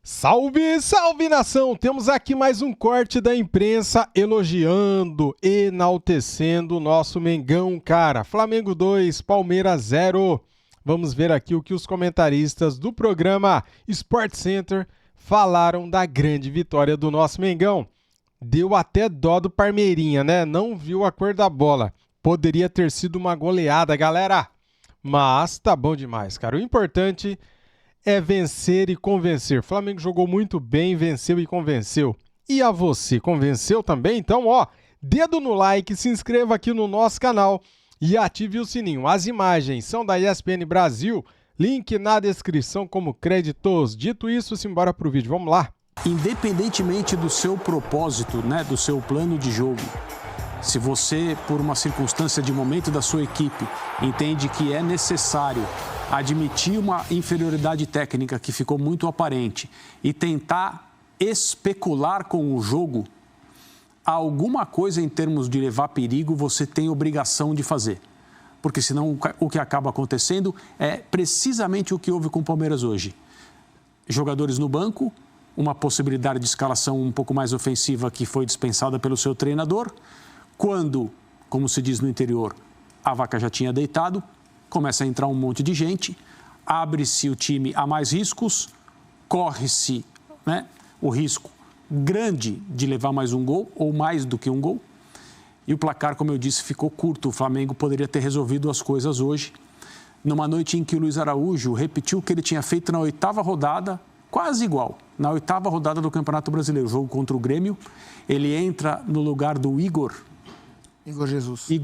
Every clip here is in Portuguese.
Salve, salve nação! Temos aqui mais um corte da imprensa elogiando, enaltecendo o nosso Mengão, cara. Flamengo 2, Palmeiras 0. Vamos ver aqui o que os comentaristas do programa Sport Center falaram da grande vitória do nosso Mengão. Deu até dó do Parmeirinha, né? Não viu a cor da bola. Poderia ter sido uma goleada, galera. Mas tá bom demais, cara. O importante é vencer e convencer. O Flamengo jogou muito bem, venceu e convenceu. E a você, convenceu também? Então, ó, dedo no like, se inscreva aqui no nosso canal e ative o sininho. As imagens são da ESPN Brasil, link na descrição como créditos. Dito isso, simbora pro vídeo, vamos lá. Independentemente do seu propósito, né, do seu plano de jogo, se você, por uma circunstância de momento da sua equipe, entende que é necessário admitir uma inferioridade técnica que ficou muito aparente e tentar especular com o jogo, alguma coisa em termos de levar perigo você tem obrigação de fazer. Porque senão o que acaba acontecendo é precisamente o que houve com o Palmeiras hoje. Jogadores no banco, uma possibilidade de escalação um pouco mais ofensiva que foi dispensada pelo seu treinador. Quando, como se diz no interior, a vaca já tinha deitado, começa a entrar um monte de gente, abre-se o time a mais riscos, corre-se, né, o risco grande de levar mais um gol ou mais do que um gol. E o placar, como eu disse, ficou curto. O Flamengo poderia ter resolvido as coisas hoje, numa noite em que o Luiz Araújo repetiu o que ele tinha feito na 8ª rodada, quase igual, na 8ª rodada do Campeonato Brasileiro, jogo contra o Grêmio. Ele entra no lugar do Igor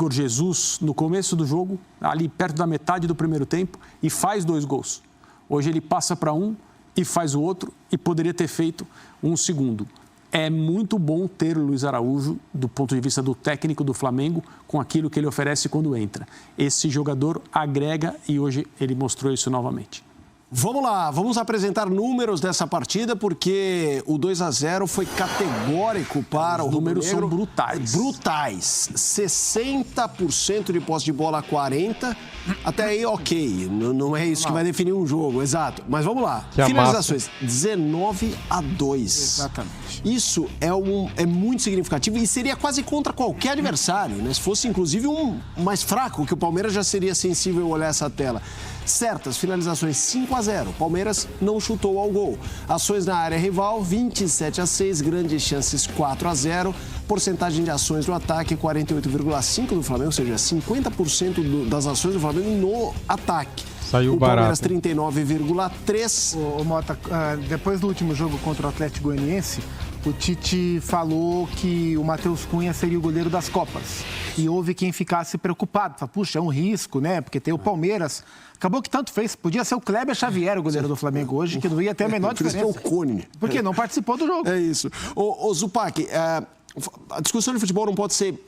Jesus, no começo do jogo, ali perto da metade do primeiro tempo, e faz 2 gols. Hoje ele passa para um e faz o outro, e poderia ter feito um segundo. É muito bom ter o Luiz Araújo, do ponto de vista do técnico do Flamengo, com aquilo que ele oferece quando entra. Esse jogador agrega e hoje ele mostrou isso novamente. Vamos lá, vamos apresentar números dessa partida, porque o 2-0 foi categórico para o números rubro-negro. são brutais. Brutais. 60% de posse de bola a 40%. Até aí, ok. Não é isso que vai definir um jogo, exato. Mas vamos lá. Que finalizações, 19-2. Exatamente. Isso é muito significativo e seria quase contra qualquer adversário, né? Se fosse, inclusive, um mais fraco, que o Palmeiras já seria sensível olhar essa tela. Certas finalizações 5-0. Palmeiras não chutou ao gol. Ações na área rival 27-6. Grandes chances 4-0. Porcentagem de ações no ataque 48,5% do Flamengo, ou seja, 50% das ações do Flamengo no ataque. Saiu o Palmeiras barato. 39,3%. Ô, Mota, depois do último jogo contra o Atlético Goianiense, o Tite falou que o Matheus Cunha seria o goleiro das Copas. E houve quem ficasse preocupado. Falou, puxa, é um risco, né? Porque tem o Palmeiras. Acabou que tanto fez. Podia ser o Kleber Xavier, o goleiro do Flamengo hoje, que não ia ter a menor diferença. O Cone. Porque não participou do jogo. É isso. Ô Zupac, a discussão de futebol não pode ser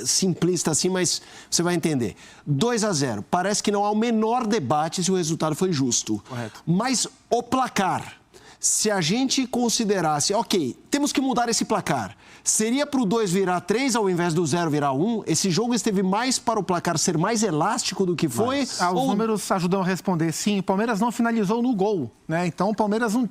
simplista assim, mas você vai entender. 2-0. Parece que não há o menor debate se o resultado foi justo. Correto. Mas o placar, se a gente considerasse, ok, temos que mudar esse placar. Seria para o 2 virar 3 ao invés do 0 virar 1? Esse jogo esteve mais para o placar ser mais elástico do que foi? Os números ajudam a responder. Sim, o Palmeiras não finalizou no gol, né? Então o Palmeiras não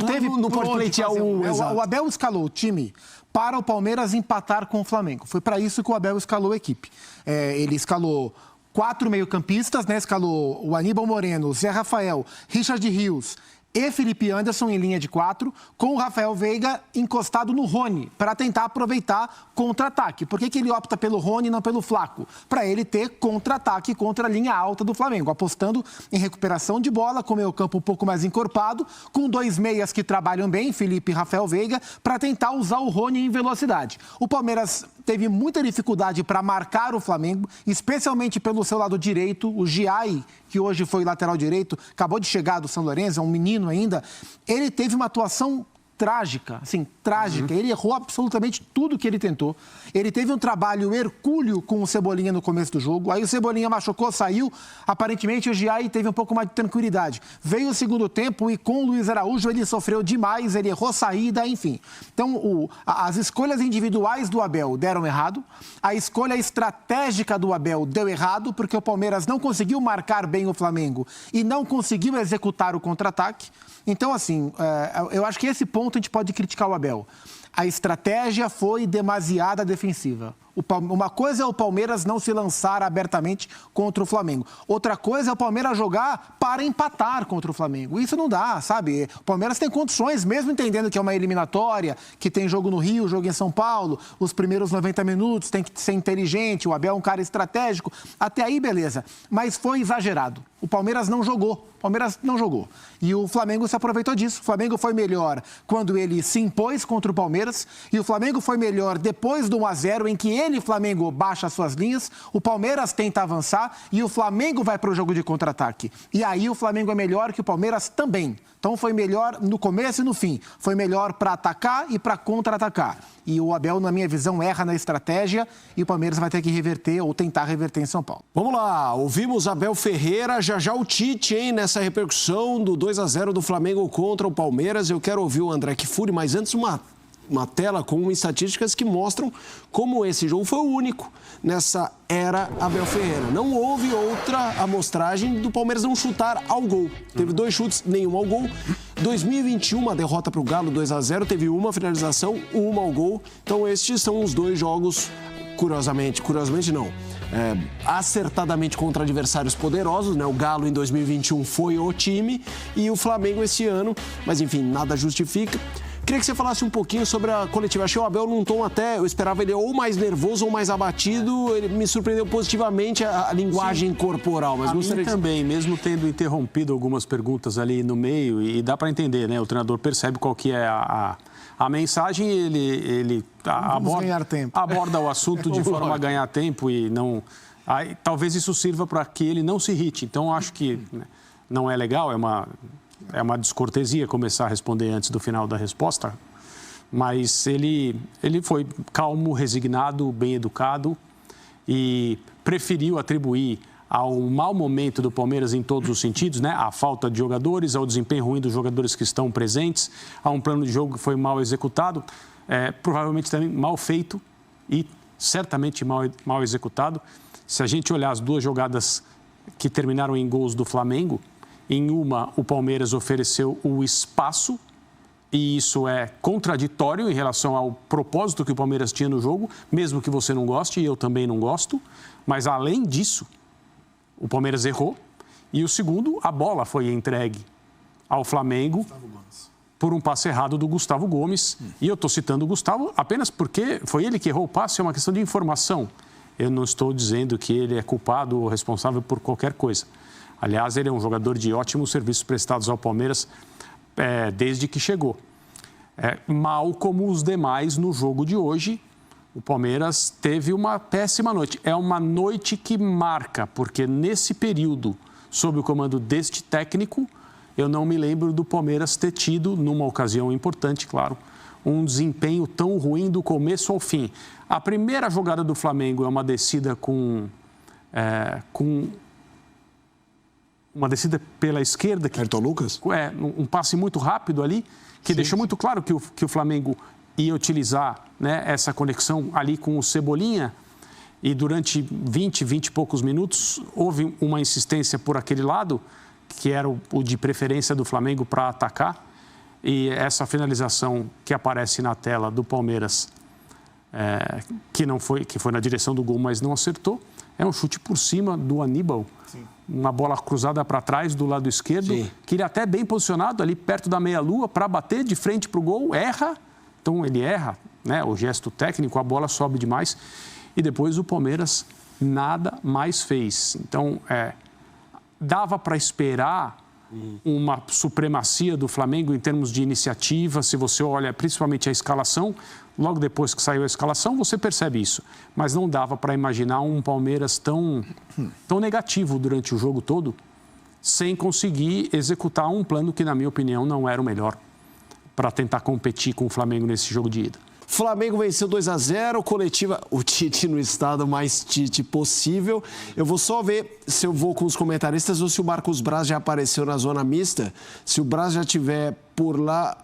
teve... Não pode pleitear um... O Abel escalou o time para o Palmeiras empatar com o Flamengo. Foi para isso que o Abel escalou a equipe. Ele escalou 4 meio-campistas, né? Escalou o Aníbal Moreno, Zé Rafael, Richard Rios e Felipe Anderson em linha de 4, com o Rafael Veiga encostado no Rony, para tentar aproveitar contra-ataque. Por que ele opta pelo Rony e não pelo Flaco? Para ele ter contra-ataque contra a linha alta do Flamengo, apostando em recuperação de bola, com o meio campo um pouco mais encorpado, com 2 meias que trabalham bem, Felipe e Rafael Veiga, para tentar usar o Rony em velocidade. O Palmeiras teve muita dificuldade para marcar o Flamengo, especialmente pelo seu lado direito, o Giai, que hoje foi lateral direito, acabou de chegar do São Lourenço, é um menino ainda, ele teve uma atuação trágica, assim, trágica. Ele errou absolutamente tudo que ele tentou. Ele teve um trabalho hercúleo com o Cebolinha no começo do jogo. Aí o Cebolinha machucou, saiu. Aparentemente o Giai teve um pouco mais de tranquilidade. Veio o segundo tempo e com o Luiz Araújo ele sofreu demais, ele errou saída, enfim. Então as escolhas individuais do Abel deram errado. A escolha estratégica do Abel deu errado, porque o Palmeiras não conseguiu marcar bem o Flamengo e não conseguiu executar o contra-ataque. Então, assim, eu acho que esse ponto a gente pode criticar o Abel. A estratégia foi demasiada defensiva. Uma coisa é o Palmeiras não se lançar abertamente contra o Flamengo. Outra coisa é o Palmeiras jogar para empatar contra o Flamengo. Isso não dá, sabe? O Palmeiras tem condições, mesmo entendendo que é uma eliminatória, que tem jogo no Rio, jogo em São Paulo, os primeiros 90 minutos tem que ser inteligente, o Abel é um cara estratégico. Até aí, beleza. Mas foi exagerado. O Palmeiras não jogou. O Palmeiras não jogou. E o Flamengo se aproveitou disso. O Flamengo foi melhor quando ele se impôs contra o Palmeiras. E o Flamengo foi melhor depois do 1-0, em que ele, Flamengo, baixa as suas linhas. O Palmeiras tenta avançar e o Flamengo vai para o jogo de contra-ataque. E aí o Flamengo é melhor que o Palmeiras também. Então foi melhor no começo e no fim. Foi melhor para atacar e para contra-atacar. E o Abel, na minha visão, erra na estratégia e o Palmeiras vai ter que reverter ou tentar reverter em São Paulo. Vamos lá, ouvimos Abel Ferreira, já o Tite, hein, nessa repercussão do 2-0 do Flamengo contra o Palmeiras. Eu quero ouvir o André Kfouri, mas antes uma tela com estatísticas que mostram como esse jogo foi o único nessa era Abel Ferreira. Não houve outra amostragem do Palmeiras não chutar ao gol. Teve 2 chutes, nenhum ao gol. 2021, a derrota para o Galo 2-0, teve uma finalização, uma ao gol. Então estes são os 2 jogos, curiosamente não, acertadamente contra adversários poderosos, né? O Galo em 2021 foi o time e o Flamengo esse ano, mas enfim, nada justifica. Queria que você falasse um pouquinho sobre a coletiva. Achei o Abel num tom até, eu esperava ele ou mais nervoso ou mais abatido. Ele me surpreendeu positivamente a linguagem corporal. Mas gostaria também, mesmo tendo interrompido algumas perguntas ali no meio, e dá para entender, né? O treinador percebe qual que é a mensagem e ele aborda o assunto de forma a ganhar tempo e não... Aí, talvez isso sirva para que ele não se irrite. Então, acho que não é legal, é uma descortesia começar a responder antes do final da resposta, mas ele foi calmo, resignado, bem educado e preferiu atribuir ao mau momento do Palmeiras em todos os sentidos, né? A falta de jogadores, ao desempenho ruim dos jogadores que estão presentes, a um plano de jogo que foi mal executado, provavelmente também mal feito e certamente mal executado. Se a gente olhar as 2 jogadas que terminaram em gols do Flamengo, em uma, o Palmeiras ofereceu o espaço e isso é contraditório em relação ao propósito que o Palmeiras tinha no jogo, mesmo que você não goste, e eu também não gosto. Mas, além disso, o Palmeiras errou. E o segundo, a bola foi entregue ao Flamengo por um passe errado do Gustavo Gomes. E eu estou citando o Gustavo apenas porque foi ele que errou o passe, é uma questão de informação. Eu não estou dizendo que ele é culpado ou responsável por qualquer coisa. Aliás, ele é um jogador de ótimos serviços prestados ao Palmeiras desde que chegou. Mal como os demais no jogo de hoje, o Palmeiras teve uma péssima noite. É uma noite que marca, porque nesse período, sob o comando deste técnico, eu não me lembro do Palmeiras ter tido, numa ocasião importante, claro, um desempenho tão ruim do começo ao fim. A primeira jogada do Flamengo é uma descida com uma descida pela esquerda. Ayrton Lucas? Um passe muito rápido ali, que deixou muito claro que o Flamengo ia utilizar, né, essa conexão ali com o Cebolinha. E durante 20 e poucos minutos, houve uma insistência por aquele lado, que era o de preferência do Flamengo para atacar. E essa finalização que aparece na tela do Palmeiras, que foi na direção do gol, mas não acertou, é um chute por cima do Aníbal. Sim. Uma bola cruzada para trás do lado esquerdo, sim, que ele até bem posicionado ali perto da meia-lua para bater de frente para o gol, erra. Então ele erra, né, o gesto técnico, a bola sobe demais. E depois o Palmeiras nada mais fez. Então, dava para esperar uma supremacia do Flamengo em termos de iniciativa. Se você olha principalmente a escalação, logo depois que saiu a escalação, você percebe isso. Mas não dava para imaginar um Palmeiras tão negativo durante o jogo todo, sem conseguir executar um plano que, na minha opinião, não era o melhor. para tentar competir com o Flamengo nesse jogo de ida. Flamengo venceu 2-0, coletiva, o Tite no estado mais Tite possível. Eu vou só ver se eu vou com os comentaristas ou se o Marcos Braz já apareceu na zona mista. Se o Braz já estiver por lá...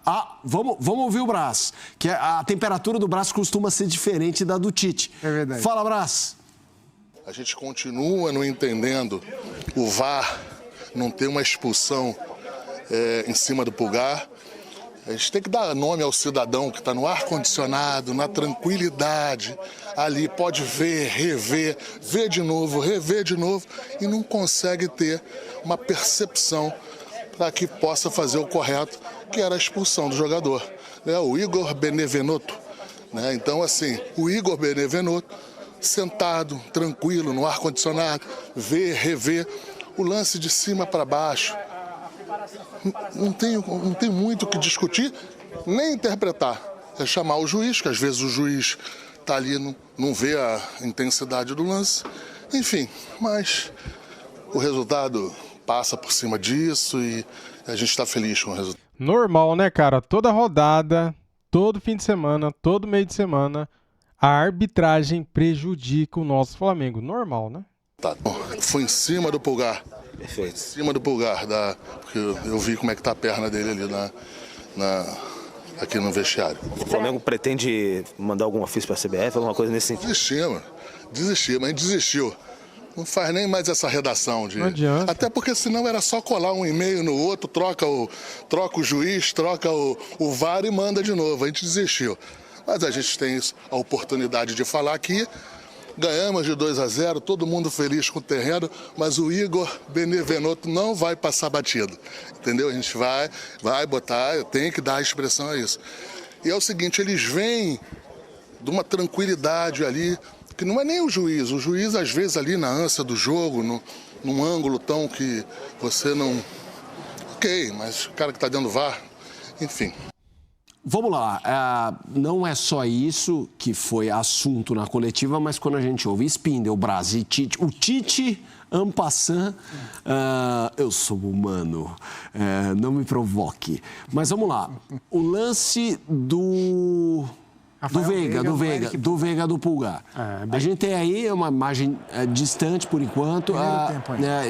Vamos ouvir o Braz, que a temperatura do Braz costuma ser diferente da do Tite. É verdade. Fala, Braz. A gente continua não entendendo o VAR não ter uma expulsão em cima do Pulgar. A gente tem que dar nome ao cidadão que está no ar-condicionado, na tranquilidade, ali pode ver, rever, ver de novo, rever de novo e não consegue ter uma percepção para que possa fazer o correto, que era a expulsão do jogador, né? O Igor Benevenuto, né? Então, assim, o Igor Benevenuto, sentado, tranquilo, no ar-condicionado, ver, rever, o lance de cima para baixo. Não tem muito o que discutir, nem interpretar. É chamar o juiz, que às vezes o juiz está ali, não vê a intensidade do lance. Enfim, mas o resultado passa por cima disso e a gente está feliz com o resultado. Normal, né, cara? Toda rodada, todo fim de semana, todo meio de semana, a arbitragem prejudica o nosso Flamengo. Normal, né? Tá. Foi em cima do Pulgar. Perfeito. Em cima do Pulgar, porque eu vi como é que tá a perna dele ali aqui no vestiário. O Flamengo pretende mandar algum ofício para a CBF, alguma coisa nesse sentido? Desistiu, mas desistiu. Não faz nem mais essa redação. Não adianta. Até porque senão era só colar um e-mail no outro, troca o juiz, troca o VAR e manda de novo. A gente desistiu. Mas a gente tem a oportunidade de falar aqui. Ganhamos de 2-0, todo mundo feliz com o terreno, mas o Igor Benevenuto não vai passar batido, entendeu? A gente vai botar, tem que dar a expressão a isso. E é o seguinte, eles vêm de uma tranquilidade ali, que não é nem o juiz às vezes ali na ânsia do jogo, num ângulo tão que você não... Ok, mas o cara que está dentro do VAR, enfim... Vamos lá, não é só isso que foi assunto na coletiva, mas quando a gente ouve Spindel, Braz e Tite, o Tite, en passant, eu sou humano, não me provoque. Mas vamos lá, o lance do Veiga do Pulgar. A gente tem aí uma imagem distante por enquanto,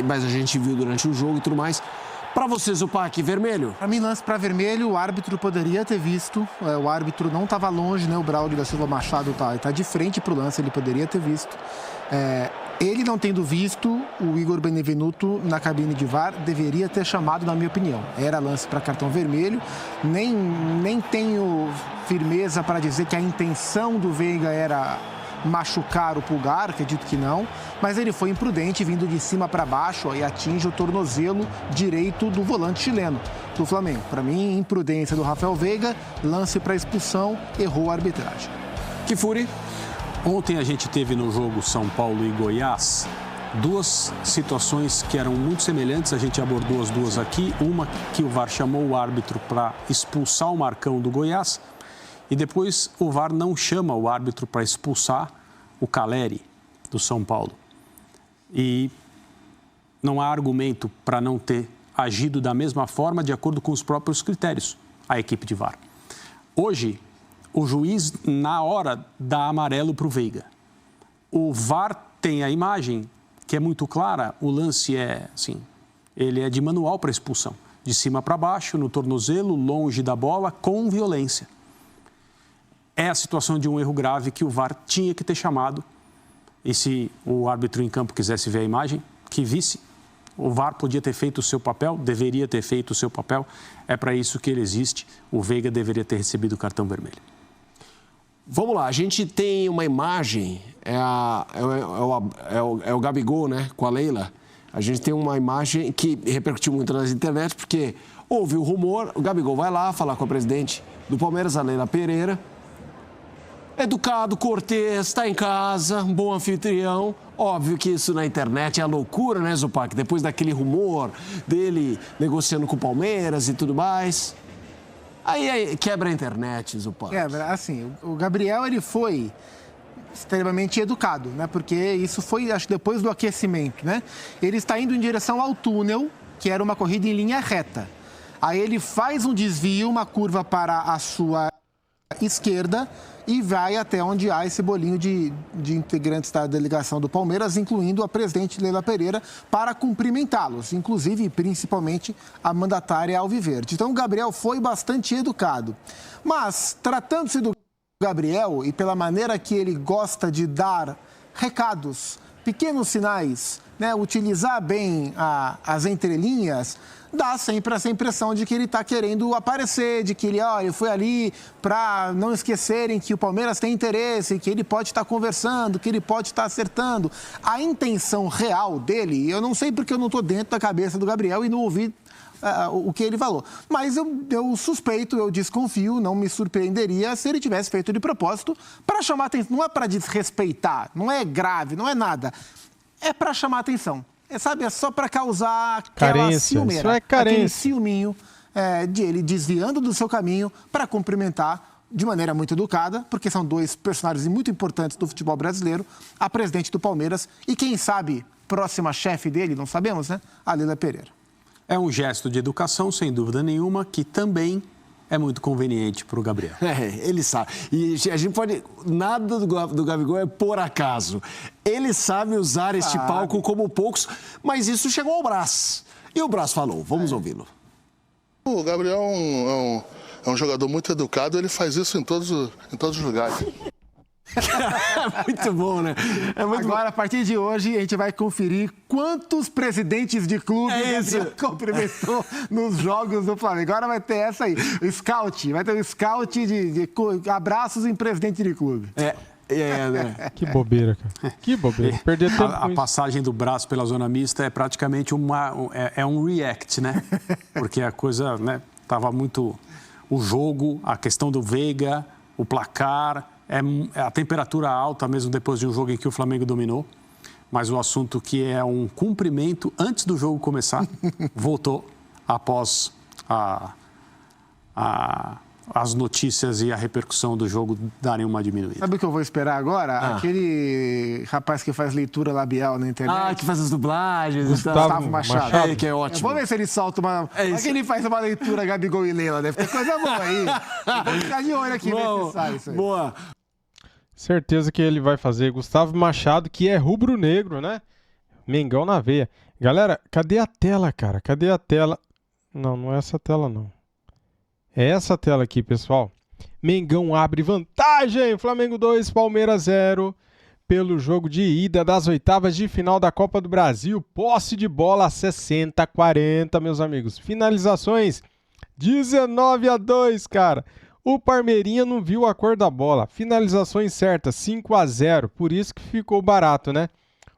mas a gente viu durante o jogo e tudo mais. Para vocês, o Pac, vermelho? Para mim, lance para vermelho, o árbitro poderia ter visto. O árbitro não estava longe, né? O Braulio da Silva Machado tá de frente para o lance, ele poderia ter visto. Ele não tendo visto, o Igor Benevenuto na cabine de VAR deveria ter chamado, na minha opinião. Era lance para cartão vermelho. Nem tenho firmeza para dizer que a intenção do Veiga era machucar o Pulgar, acredito que não, mas ele foi imprudente, vindo de cima para baixo e atinge o tornozelo direito do volante chileno do Flamengo. Para mim, imprudência do Rafael Veiga, lance para expulsão, errou a arbitragem. Kifuri? Ontem a gente teve no jogo São Paulo e Goiás duas situações que eram muito semelhantes, a gente abordou as duas aqui, uma que o VAR chamou o árbitro para expulsar o Marcão do Goiás, e depois o VAR não chama o árbitro para expulsar o Caleri, do São Paulo. E não há argumento para não ter agido da mesma forma, de acordo com os próprios critérios, a equipe de VAR. Hoje, o juiz, na hora, dá amarelo para o Veiga. O VAR tem a imagem, que é muito clara, o lance é assim, ele é de manual para expulsão. De cima para baixo, no tornozelo, longe da bola, com violência. É a situação de um erro grave que o VAR tinha que ter chamado. E se o árbitro em campo quisesse ver a imagem, que visse. O VAR podia ter feito o seu papel, deveria ter feito o seu papel. É para isso que ele existe. O Veiga deveria ter recebido o cartão vermelho. Vamos lá, a gente tem uma imagem, é o Gabigol, né, com a Leila. A gente tem uma imagem que repercutiu muito nas internet, porque houve o rumor, o Gabigol vai lá falar com a presidente do Palmeiras, a Leila Pereira. Educado, cortês, está em casa, um bom anfitrião. Óbvio que isso na internet é a loucura, né, Zupac? Depois daquele rumor dele negociando com o Palmeiras e tudo mais. Aí quebra a internet, Zupac. Quebra, assim, o Gabriel, ele foi extremamente educado, né? Porque isso foi, acho que depois do aquecimento, né? Ele está indo em direção ao túnel, que era uma corrida em linha reta. Aí ele faz um desvio, uma curva para a sua esquerda e vai até onde há esse bolinho de integrantes da delegação do Palmeiras, incluindo a presidente Leila Pereira, para cumprimentá-los, inclusive e principalmente a mandatária alviverde. Então o Gabriel foi bastante educado. Mas, tratando-se do Gabriel e pela maneira que ele gosta de dar recados, pequenos sinais, né, utilizar bem as entrelinhas, dá sempre essa impressão de que ele está querendo aparecer, de que ele foi ali para não esquecerem que o Palmeiras tem interesse, que ele pode estar conversando, que ele pode estar acertando. A intenção real dele, eu não sei porque eu não estou dentro da cabeça do Gabriel e não ouvi o que ele falou. Mas eu suspeito, eu desconfio, não me surpreenderia se ele tivesse feito de propósito para chamar atenção. Não é para desrespeitar, não é grave, não é nada. É para chamar atenção. É só para causar aquela carência, ciumeira, isso é carência. aquele ciúminho de ele desviando do seu caminho para cumprimentar de maneira muito educada, porque são dois personagens muito importantes do futebol brasileiro, a presidente do Palmeiras e quem sabe próxima chefe dele, não sabemos, né? A Leila Pereira. É um gesto de educação, sem dúvida nenhuma, que também é muito conveniente para o Gabriel. Ele sabe. E a gente pode... Nada do Gabigol é por acaso. Ele sabe usar este palco como poucos, mas isso chegou ao Brás. E o Brás falou. Vamos ouvi-lo. O Gabriel é um jogador muito educado, ele faz isso em todos os lugares. Muito bom, né? Agora, a partir de hoje, a gente vai conferir quantos presidentes de clube ele cumprimentou nos jogos do Flamengo. Agora vai ter essa aí, o scout. Vai ter um scout de abraços em presidente de clube. Né? Que bobeira, cara. Que bobeira. Perder tempo A passagem do Brás pela zona mista é praticamente um react, né? Porque a coisa, né, tava muito... O jogo, a questão do Veiga, o placar... a temperatura alta mesmo depois de um jogo em que o Flamengo dominou, mas o assunto que é um cumprimento antes do jogo começar, voltou após as notícias e a repercussão do jogo darem uma diminuída. Sabe o que eu vou esperar agora? Aquele rapaz que faz leitura labial na internet. Que faz as dublagens. Gustavo Machado. Que é ótimo. Vamos ver se ele solta uma... Mas que ele faz uma leitura Gabigol e Leila, deve ter coisa boa aí. Vamos ficar de olho aqui, ver se sai isso aí. Boa. Certeza que ele vai fazer. Gustavo Machado, que é rubro-negro, né? Mengão na veia. Galera, cadê a tela, cara? Cadê a tela? Não é essa tela, não. É essa tela aqui, pessoal. Mengão abre vantagem. Flamengo 2, Palmeiras 0. Pelo jogo de ida das oitavas de final da Copa do Brasil. Posse de bola 60-40, meus amigos. Finalizações 19-2, cara. O Parmeirinha não viu a cor da bola. Finalizações certas, 5-0. Por isso que ficou barato, né?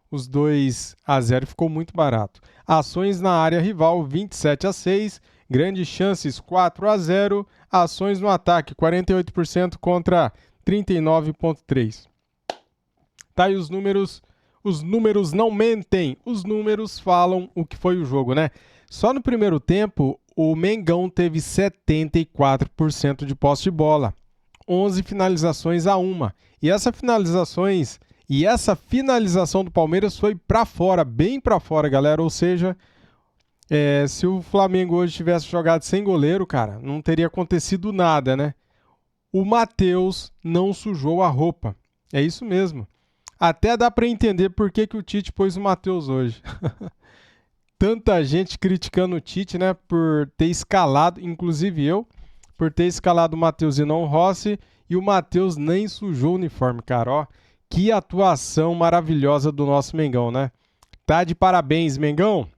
Os 2-0 ficou muito barato. Ações na área rival, 27-6. Grandes chances, 4-0. Ações no ataque, 48% contra 39,3%. Tá aí os números. Os números não mentem. Os números falam o que foi o jogo, né? Só no primeiro tempo, o Mengão teve 74% de posse de bola, 11 finalizações a 1. E essa finalização do Palmeiras foi para fora, bem para fora, galera. Ou seja, se o Flamengo hoje tivesse jogado sem goleiro, cara, não teria acontecido nada, né? O Matheus não sujou a roupa. É isso mesmo. Até dá para entender por que o Tite pôs o Matheus hoje. Tanta gente criticando o Tite, né, por ter escalado, inclusive eu, por ter escalado o Matheus e não o Rossi, e o Matheus nem sujou o uniforme, cara, ó. Que atuação maravilhosa do nosso Mengão, né? Tá de parabéns, Mengão.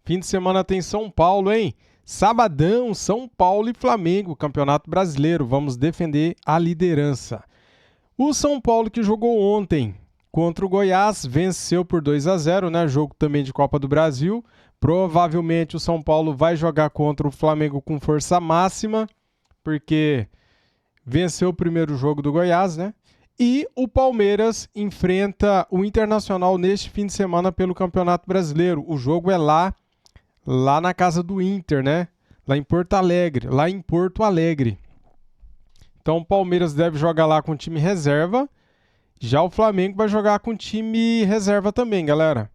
Fim de semana tem São Paulo, hein? Sabadão, São Paulo e Flamengo, Campeonato Brasileiro. Vamos defender a liderança. O São Paulo que jogou ontem contra o Goiás, venceu por 2-0, né? Jogo também de Copa do Brasil. Provavelmente o São Paulo vai jogar contra o Flamengo com força máxima, porque venceu o primeiro jogo do Goiás, né? E o Palmeiras enfrenta o Internacional neste fim de semana pelo Campeonato Brasileiro. O jogo é lá na casa do Inter, né? Lá em Porto Alegre. Então o Palmeiras deve jogar lá com o time reserva. Já o Flamengo vai jogar com time reserva também, galera.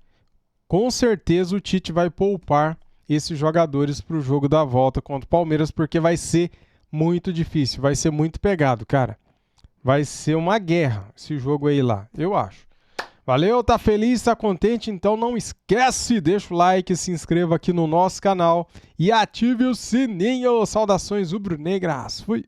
Com certeza o Tite vai poupar esses jogadores para o jogo da volta contra o Palmeiras, porque vai ser muito difícil, vai ser muito pegado, cara. Vai ser uma guerra esse jogo aí lá, eu acho. Valeu, tá feliz, tá contente? Então não esquece, deixa o like, se inscreva aqui no nosso canal e ative o sininho. Saudações rubro-negras. Fui!